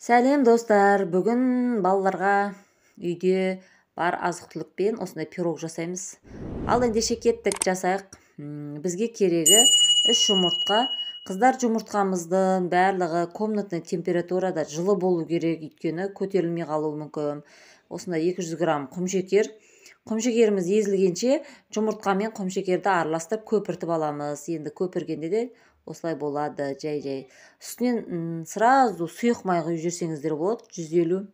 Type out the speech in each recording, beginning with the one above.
Сәлем достар, бүгін балаларға үйде бар азық-түлікпен осындай пирог жасаймыз. Ал ендеше кеттік, жасайық. Бізге керегі 3 жұмыртқа. Қыздар жұмыртқамыздың барлығы комнатный температурада жылы болу керек, өйткені көтерілмей қалуы мүмкін. Осындай 200 грамм құмшекер. Құмшекеріміз езілгенше жұмыртқамен құмшекерді араластырып көпіртіп аламыз. Енді көпіргенде де осылай болады, жай-жай. Үстінен сразу сұйық май құйып жүрсеңіздер болады, 150.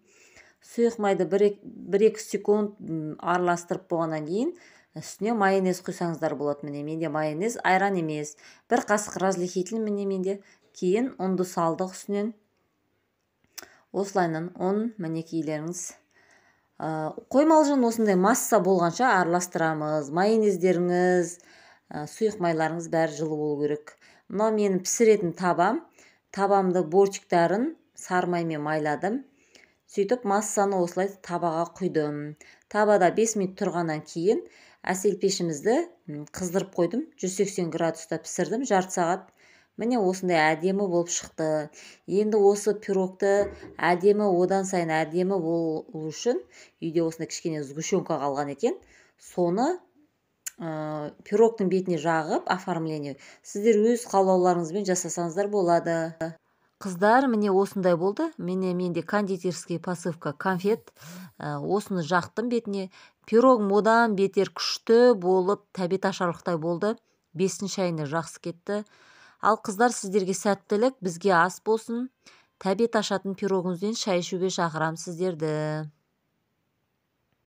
Сұйық майды 1-2 секунд араластырып болғаннан кейін үстіне майонез құйсаңыздар болады. Міне менде майонез, айран емес. 1 қасық разлихитель міне менде. Кейін ұнды салдық үстінен. Осылайынан ұн мінекейлеріңіз. Қоймалжын осындай масса болғанша араластырамыз. Майонездеріңіз, сұйық майларыңыз бәрі жылы болу керек. Мына менің пісіретін табам. Табамды бортиктарын сармаймен майладым. Сөйтіп массаны осылай табаға құйдым. Табада 5 минут тұрғаннан кейін әсел пешімізді қыздырып қойдым. 180 градуста пісірдім, жарты сағат. Міне осындай әдемі болып шықты. Енді осы пирогты әдемі, одан сайын әдемі болу үшін үйде осындай кішкене сгущенка қалған екен. Соны пирогтың бетіне жағып, оформление. Сіздер өз қалауларыңызбен жасасаңыздар болады. Қыздар, міне осындай болды. Менде кондитерский посылка конфет. Осыны жақтым бетіне. Пирог одан бетер күшті болып, тәбет ашарлықтай болды. 5-ші айына жақсы кетті. Ал қыздар, сіздерге сәттілік, бізге ас болсын. Тәбет ашатын пирогыңызбен шай ішуге шақырам сіздерді.